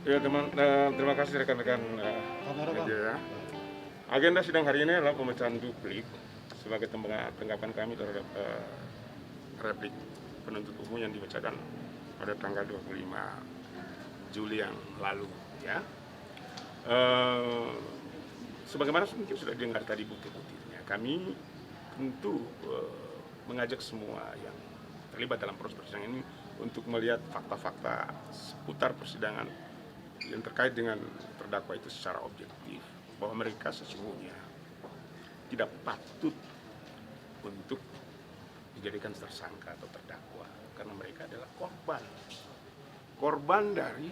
Ya terima kasih rekan-rekan media ya. Agenda sidang hari ini adalah pemecahan duplik sebagai tanggapan kami terhadap replik penuntut umum yang dibacakan pada tanggal 25 Juli yang lalu ya. Sebagaimana mungkin sudah dengar tadi butir-butirnya, kami tentu mengajak semua yang terlibat dalam proses persidangan ini untuk melihat fakta-fakta seputar persidangan yang terkait dengan terdakwa itu secara objektif, bahwa mereka sesungguhnya tidak patut untuk dijadikan tersangka atau terdakwa karena mereka adalah korban dari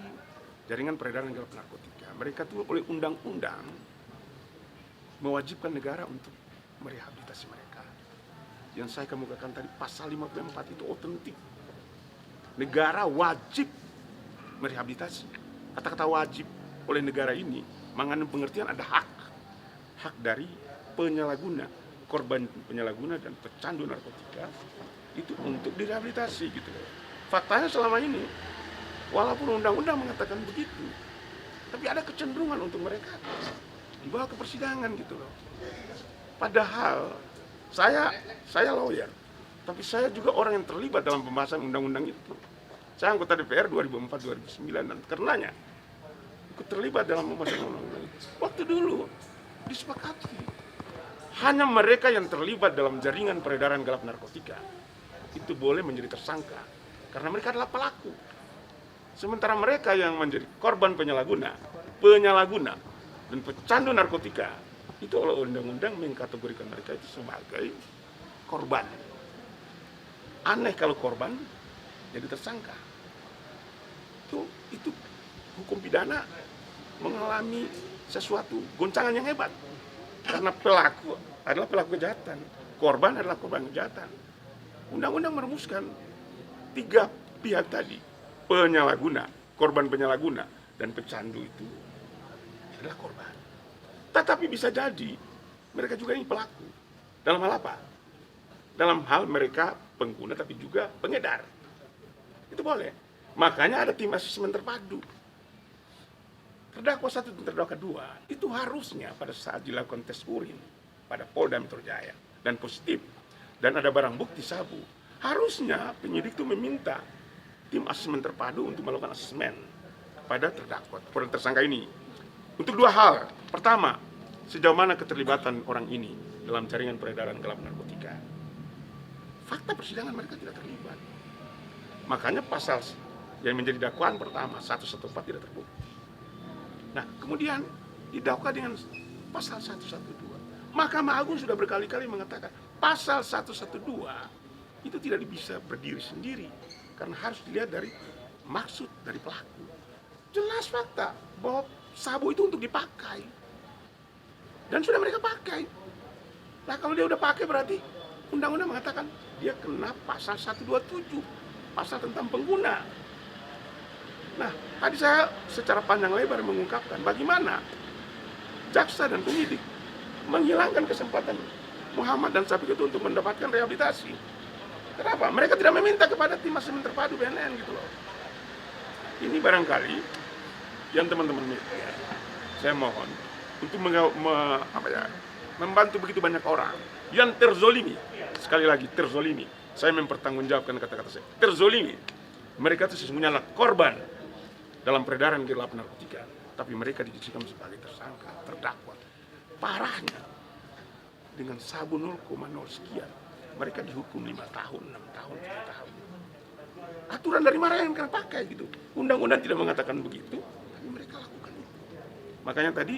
jaringan peredaran gelap narkotika. Mereka itu oleh undang-undang mewajibkan negara untuk merehabilitasi mereka. Yang saya kemukakan tadi pasal 54 itu otentik. Negara wajib merehabilitasi. Kata-kata wajib oleh negara ini mengandung pengertian ada hak dari penyalahguna, korban penyalahguna dan pecandu narkotika itu untuk direhabilitasi gitu loh. Faktanya selama ini walaupun undang-undang mengatakan begitu, tapi ada kecenderungan untuk mereka dibawa ke persidangan gitu loh. Padahal saya lawyer, tapi saya juga orang yang terlibat dalam pembahasan undang-undang itu. Saya anggota DPR 2004-2009 dan karenanya ikut terlibat dalam pembahasan undang-undang itu. Waktu dulu disepakati hanya mereka yang terlibat dalam jaringan peredaran gelap narkotika itu boleh menjadi tersangka karena mereka adalah pelaku. Sementara mereka yang menjadi korban penyalahguna dan pecandu narkotika itu oleh undang-undang mengkategorikan mereka itu sebagai korban. Aneh kalau korban jadi tersangka. Itu hukum pidana mengalami sesuatu goncangan yang hebat karena pelaku adalah pelaku kejahatan, korban adalah korban kejahatan. Undang-undang merumuskan tiga pihak tadi, penyalahguna, korban penyalahguna dan pecandu itu adalah korban. Tetapi bisa jadi mereka juga ini pelaku. Dalam hal apa? Dalam hal mereka pengguna tapi juga pengedar. Itu boleh. Makanya ada tim asesmen terpadu. Terdakwa 1 dan terdakwa 2 itu harusnya pada saat dilakukan tes urin pada Polda Metro Jaya dan positif dan ada barang bukti sabu, harusnya penyidik itu meminta tim asesmen terpadu untuk melakukan asesmen kepada terdakwa, kepada tersangka ini. Untuk dua hal. Pertama, sejauh mana keterlibatan orang ini dalam jaringan peredaran gelap narkotika. Fakta persidangan mereka tidak terlibat. Makanya pasal yang menjadi dakwaan pertama 114 tidak terbukti. Nah, kemudian didakwa dengan pasal 112. Mahkamah Agung sudah berkali-kali mengatakan pasal 112 itu tidak bisa berdiri sendiri karena harus dilihat dari maksud dari pelaku. Jelas fakta bahwa sabu itu untuk dipakai dan sudah mereka pakai. Nah, kalau dia udah pakai berarti undang-undang mengatakan dia kena pasal 127, pasal tentang pengguna. Nah, tadi saya secara panjang lebar mengungkapkan bagaimana jaksa dan penyidik menghilangkan kesempatan Muhammad dan Syafiq itu untuk mendapatkan rehabilitasi. Kenapa? Mereka tidak meminta kepada tim asesmen terpadu BNN gitu loh. Ini barangkali yang teman-teman media, saya mohon untuk membantu begitu banyak orang yang terzolimi. Sekali lagi terzolimi. Saya mempertanggungjawabkan kata-kata saya. Terzolimi. Mereka itu sesungguhnya adalah korban dalam peredaran gelap narkotika, tapi mereka dijadikan sebagai tersangka, terdakwa. Parahnya, dengan sabu 0,0 sekian, mereka dihukum 5 tahun, 6 tahun, 7 tahun. Aturan dari mana yang mereka pakai gitu? Undang-undang tidak mengatakan begitu, tapi mereka lakukan itu. Makanya tadi,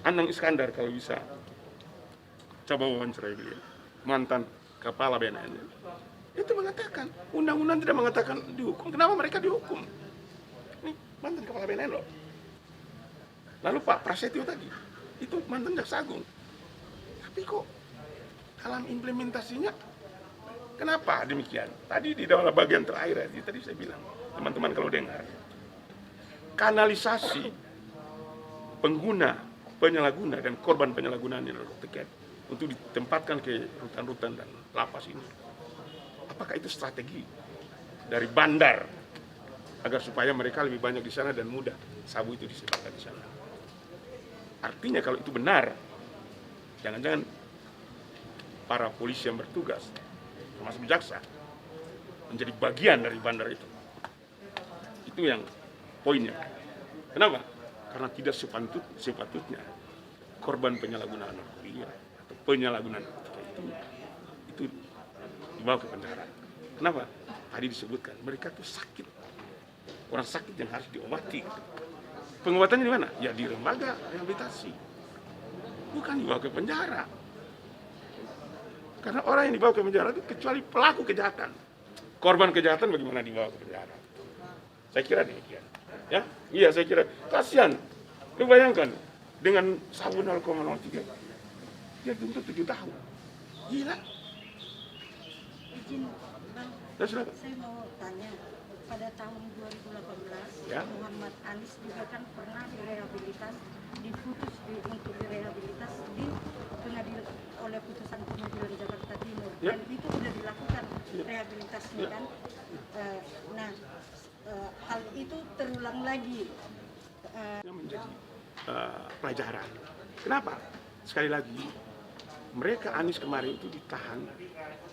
Anang Iskandar kalau bisa, coba wawancarai beliau, mantan kepala BNN. Itu mengatakan, undang-undang tidak mengatakan dihukum. Kenapa mereka dihukum? Ini mantan kepala BNN loh. Lalu Pak Prasetyo tadi, itu mantan jaksa agung. Tapi kok dalam implementasinya, kenapa demikian? Tadi di dalam bagian terakhir, tadi saya bilang, teman-teman kalau dengar, kanalisasi pengguna, penyalahguna, dan korban penyalahgunaan tiket untuk ditempatkan ke rutan-rutan dan lapas ini. Apakah itu strategi dari bandar agar supaya mereka lebih banyak di sana dan mudah sabu itu disebarkan di sana. Artinya kalau itu benar, jangan-jangan para polisi yang bertugas, termasuk jaksa, menjadi bagian dari bandar itu. Itu yang poinnya. Kenapa? Karena tidak sepatutnya korban penyalahgunaan narkotika atau penyalahgunaan narkotika itu dibawa ke penjara. Kenapa? Tadi disebutkan mereka tuh sakit, orang sakit yang harus diobati. Pengobatannya di mana? Ya di lembaga rehabilitasi, bukan dibawa ke penjara. Karena orang yang dibawa ke penjara itu kecuali pelaku kejahatan, korban kejahatan bagaimana dibawa ke penjara? Saya kira demikian. Ya, iya saya kira kasihan. Lu bayangkan dengan sabu 0,03 dia tuntut 7 tahun. Gila. Izin Bang, Ya, silakan. saya mau tanya, pada tahun 2018 Ya. Muhammad Anies juga kan pernah diputus untuk direhabilitas di pengadilan oleh putusan pengadilan Jakarta Timur. Ya. Dan itu sudah dilakukan Ya. rehabilitasinya Ya. kan. Hal itu terulang lagi. Yang menjadi pelajaran. Kenapa? Sekali lagi, mereka Anies kemarin itu ditahan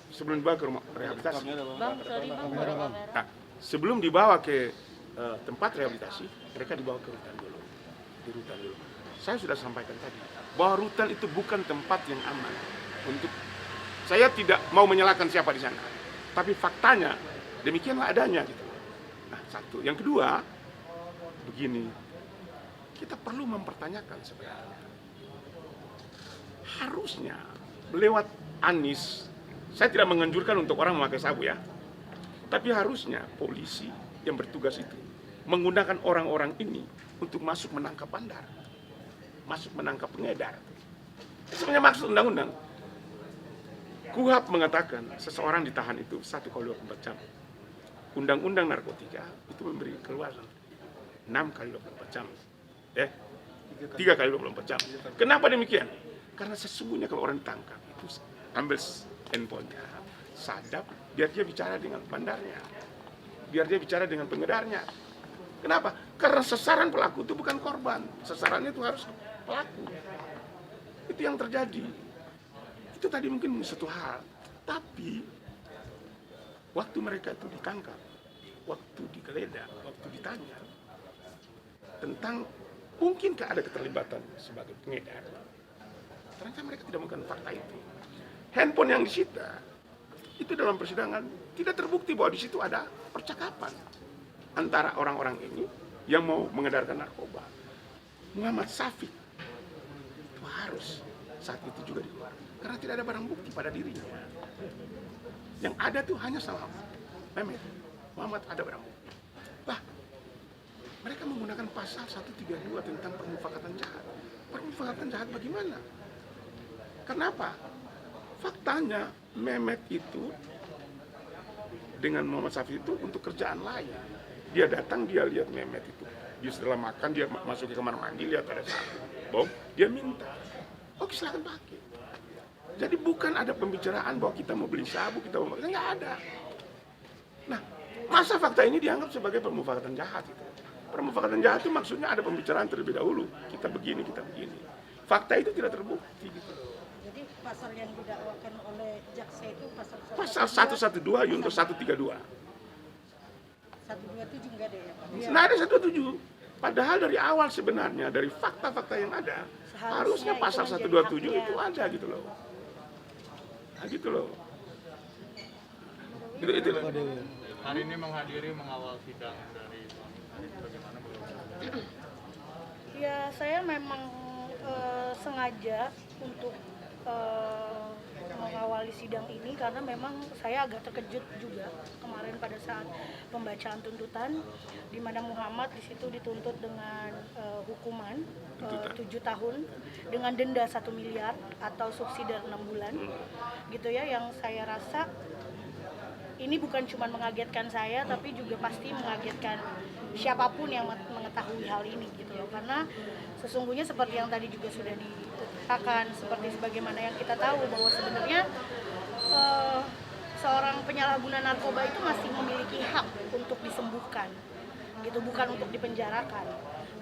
sebelum dibawa ke rumah rehabilitasi. Bang, sorry bang, Nah, sebelum dibawa ke tempat rehabilitasi, mereka dibawa ke rutan dulu. Di rutan dulu. Saya sudah sampaikan tadi bahwa rutan itu bukan tempat yang aman untuk. Saya tidak mau menyalahkan siapa di sana, tapi faktanya demikianlah adanya gitu. Nah, satu. Yang kedua, begini, kita perlu mempertanyakan sebenarnya. Harusnya lewat Anies, saya tidak menganjurkan untuk orang memakai sabu ya, tapi harusnya polisi yang bertugas itu menggunakan orang-orang ini untuk masuk menangkap bandar, masuk menangkap pengedar. Sebenarnya maksud undang-undang. KUHP mengatakan seseorang ditahan itu 1x24 jam. Undang-undang narkotika itu memberi keluasan 6x24 jam. 3x24 jam. Kenapa demikian? Karena sesungguhnya kalau orang ditangkap itu ambil handphonenya, sadap, biar dia bicara dengan bandarnya, biar dia bicara dengan pengedarnya. Kenapa? Karena sasaran pelaku itu bukan korban, sasarannya itu harus pelaku. Itu yang terjadi. Itu tadi mungkin satu hal, tapi waktu mereka itu ditangkap, waktu digeledah, waktu ditanya tentang mungkinkah ada keterlibatan sebagai pengedar, ternyata mereka tidak menggunakan fakta itu. Handphone yang disita itu dalam persidangan tidak terbukti bahwa di situ ada percakapan antara orang-orang ini yang mau mengedarkan narkoba. Muhammad Syafiq itu harus saat itu juga dikeluarkan karena tidak ada barang bukti pada dirinya. Yang ada tuh hanya sama Mehmet. Muhammad ada barang bukti. Lah, mereka menggunakan pasal 132 tentang permufakatan jahat. Permufakatan jahat bagaimana? Kenapa? Faktanya Mehmet itu dengan Muhammad Syafiq itu untuk kerjaan lain. Dia datang, dia lihat Mehmet itu. Dia setelah makan, dia masuk ke kamar mandi, lihat ada sabu bom, dia minta. Oke, silakan pakai. Jadi bukan ada pembicaraan bahwa kita mau beli sabu, kita mau makan, nggak ada. Nah, masa fakta ini dianggap sebagai permufakatan jahat itu. Permufakatan jahat itu maksudnya ada pembicaraan terlebih dahulu. Kita begini, kita begini. Fakta itu tidak terbukti gitu. Jadi pasal yang didakwakan oleh jaksa itu Pasal 112 Yunto 132. 127 enggak ada ya Pak? Nah, ada 127. Padahal dari awal sebenarnya dari fakta-fakta yang ada harusnya pasal 127 itu ada gitu loh. Nah, gitu loh. Itu loh. Hari ini menghadiri mengawal sidang dari suami Anies, bagaimana belum? Ya, saya memang sengaja untuk mengawali sidang ini karena memang saya agak terkejut juga kemarin pada saat pembacaan tuntutan di mana Muhammad di situ dituntut dengan hukuman 7 tahun dengan denda 1 miliar atau subsidi 6 bulan gitu ya, yang saya rasa ini bukan cuma mengagetkan saya tapi juga pasti mengagetkan siapapun yang mengetahui hal ini gitu loh, karena sesungguhnya seperti yang tadi juga sudah dikatakan, seperti sebagaimana yang kita tahu bahwa sebenarnya seorang penyalahguna narkoba itu masih memiliki hak untuk disembuhkan gitu, bukan untuk dipenjarakan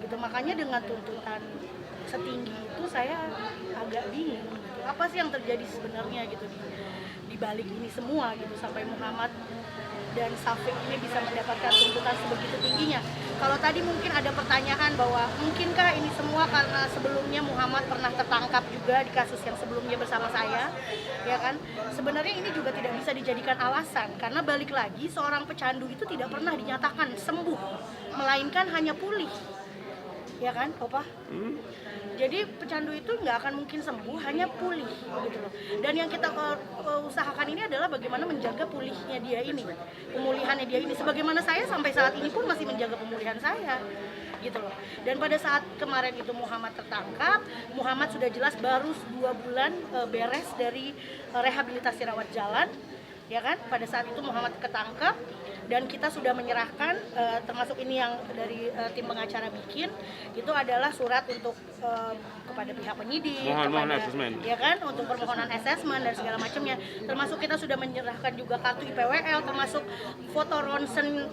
gitu. Makanya dengan tuntutan setinggi itu saya agak bingung gitu. Apa sih yang terjadi sebenarnya gitu di balik ini semua gitu, sampai Muhammad dan Syafiq ini bisa mendapatkan tuntutan sebegitu tingginya. Kalau tadi mungkin ada pertanyaan bahwa mungkinkah ini semua karena sebelumnya Muhammad pernah tertangkap juga di kasus yang sebelumnya bersama saya, ya kan? Sebenarnya ini juga tidak bisa dijadikan alasan, karena balik lagi seorang pecandu itu tidak pernah dinyatakan sembuh, melainkan hanya pulih, ya kan, Opa? Jadi pecandu itu nggak akan mungkin sembuh, hanya pulih gitu loh. Dan yang kita usahakan ini adalah bagaimana menjaga pulihnya dia ini, pemulihannya dia ini. Sebagaimana saya sampai saat ini pun masih menjaga pemulihan saya gitu loh. Dan pada saat kemarin itu Muhammad tertangkap, Muhammad sudah jelas baru 2 bulan beres dari rehabilitasi rawat jalan, ya kan? Pada saat itu Muhammad ketangkap dan kita sudah menyerahkan, termasuk ini yang dari tim pengacara bikin, itu adalah surat untuk kepada pihak penyidik, ya kan, untuk permohonan asesmen dan segala macamnya. Termasuk kita sudah menyerahkan juga kartu IPWL, termasuk foto ronsen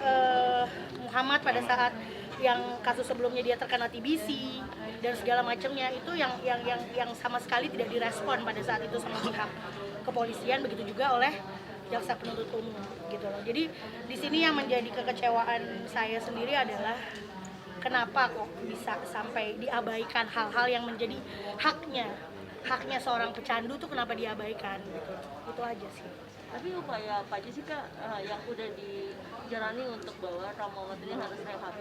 Muhammad pada saat yang kasus sebelumnya dia terkena TBC dan segala macamnya. Itu yang sama sekali tidak direspon pada saat itu sama pihak kepolisian, begitu juga oleh jaksa penuntut umum gitu loh. Jadi di sini yang menjadi kekecewaan saya sendiri adalah kenapa kok bisa sampai diabaikan hal-hal yang menjadi haknya seorang pecandu tuh, kenapa diabaikan gitu. Itu aja sih. Tapi upaya apa aja sih Kak yang udah dijalani untuk bahwa Muhammad ini harus rehat?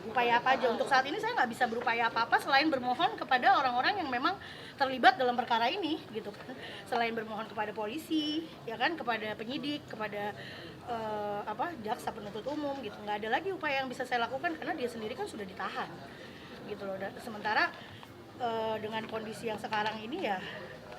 Upaya apa aja? Untuk saat ini saya nggak bisa berupaya apa-apa selain bermohon kepada orang-orang yang memang terlibat dalam perkara ini gitu kan. Selain bermohon kepada polisi, ya kan, kepada penyidik, kepada jaksa penuntut umum gitu. Nggak ada lagi upaya yang bisa saya lakukan karena dia sendiri kan sudah ditahan gitu loh. Dan sementara dengan kondisi yang sekarang ini ya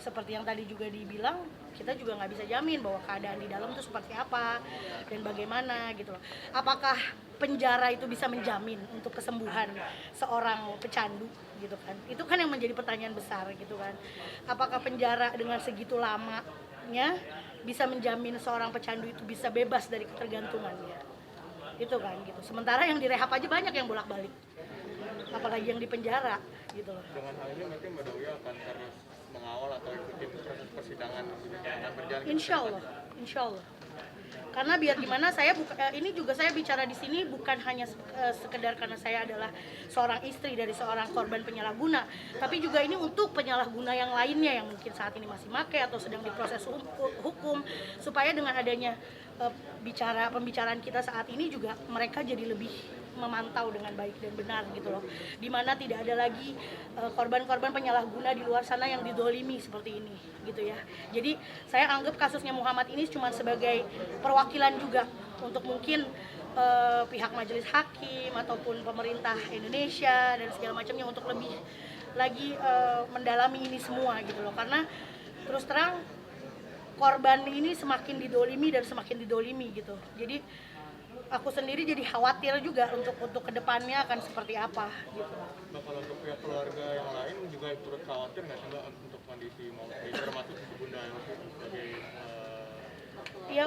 seperti yang tadi juga dibilang, kita juga nggak bisa jamin bahwa keadaan di dalam itu seperti apa dan bagaimana gitu loh. Apakah penjara itu bisa menjamin untuk kesembuhan seorang pecandu gitu kan? Itu kan yang menjadi pertanyaan besar gitu kan. Apakah penjara dengan segitu lamanya bisa menjamin seorang pecandu itu bisa bebas dari ketergantungannya? Itu kan gitu. Sementara yang direhab aja banyak yang bolak-balik, apalagi yang di penjara gitu loh. Dengan hal ini mungkin Mbak Dewi akan terus mengawal atau ikutin proses persidangan yang akan berjalan? Insya Allah. Karena biar gimana ini juga saya bicara di sini bukan hanya sekedar karena saya adalah seorang istri dari seorang korban penyalahguna, tapi juga ini untuk penyalahguna yang lainnya yang mungkin saat ini masih make atau sedang diproses hukum, supaya dengan adanya pembicaraan kita saat ini juga mereka jadi lebih memantau dengan baik dan benar gitu loh, dimana tidak ada lagi korban-korban penyalahguna di luar sana yang didolimi seperti ini gitu ya. Jadi saya anggap kasusnya Muhammad ini cuma sebagai perwakilan juga untuk mungkin pihak majelis hakim ataupun pemerintah Indonesia dan segala macamnya untuk lebih lagi mendalami ini semua gitu loh, karena terus terang korban ini semakin didolimi dan semakin didolimi gitu. Jadi aku sendiri jadi khawatir juga untuk kedepannya akan seperti apa gitu. Mbak, kalau untuk pihak keluarga yang lain juga turut khawatir nggak sih Mbak untuk kondisi Maudie, termasuk Bunda Elvi sebagai ya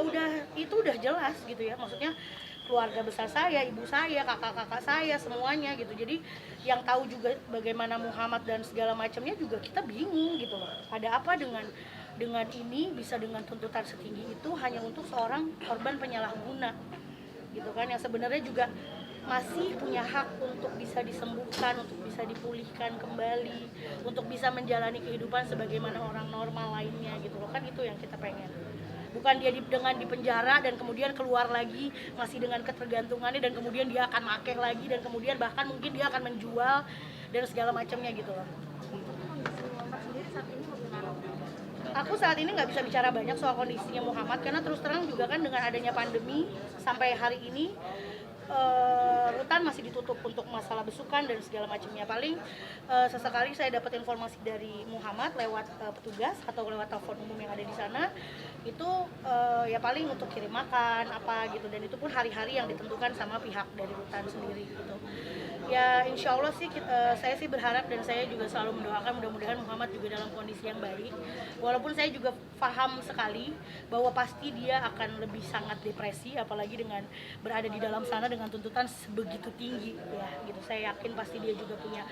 udah jelas gitu ya, maksudnya keluarga besar saya, ibu saya, kakak-kakak saya, semuanya gitu. Jadi yang tahu juga bagaimana Muhammad dan segala macamnya juga kita bingung gitu loh. Ada apa dengan ini bisa dengan tuntutan setinggi itu hanya untuk seorang korban penyalahguna gitu kan, yang sebenarnya juga masih punya hak untuk bisa disembuhkan, untuk bisa dipulihkan kembali, untuk bisa menjalani kehidupan sebagaimana orang normal lainnya gitu loh kan. Itu yang kita pengen, bukan dia dengan di penjara dan kemudian keluar lagi masih dengan ketergantungannya dan kemudian dia akan makeh lagi dan kemudian bahkan mungkin dia akan menjual dan segala macamnya gitu loh. Aku saat ini nggak bisa bicara banyak soal kondisinya Muhammad karena terus terang juga kan dengan adanya pandemi sampai hari ini rutan masih ditutup untuk masalah besukan dan segala macamnya. Paling sesekali saya dapat informasi dari Muhammad lewat petugas atau lewat telepon umum yang ada di sana, itu ya paling untuk kirim makan apa gitu, dan itu pun hari-hari yang ditentukan sama pihak dari rutan sendiri gitu. Ya insya Allah sih saya sih berharap dan saya juga selalu mendoakan mudah-mudahan Muhammad juga dalam kondisi yang baik. Walaupun saya juga paham sekali bahwa pasti dia akan lebih sangat depresi, apalagi dengan berada di dalam sana dengan tuntutan sebegitu tinggi ya gitu. Saya yakin pasti dia juga punya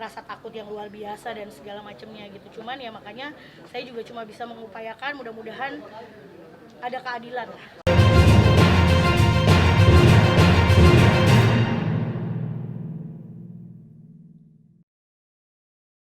rasa takut yang luar biasa dan segala macamnya gitu. Cuman ya makanya saya juga cuma bisa mengupayakan mudah-mudahan ada keadilan lah.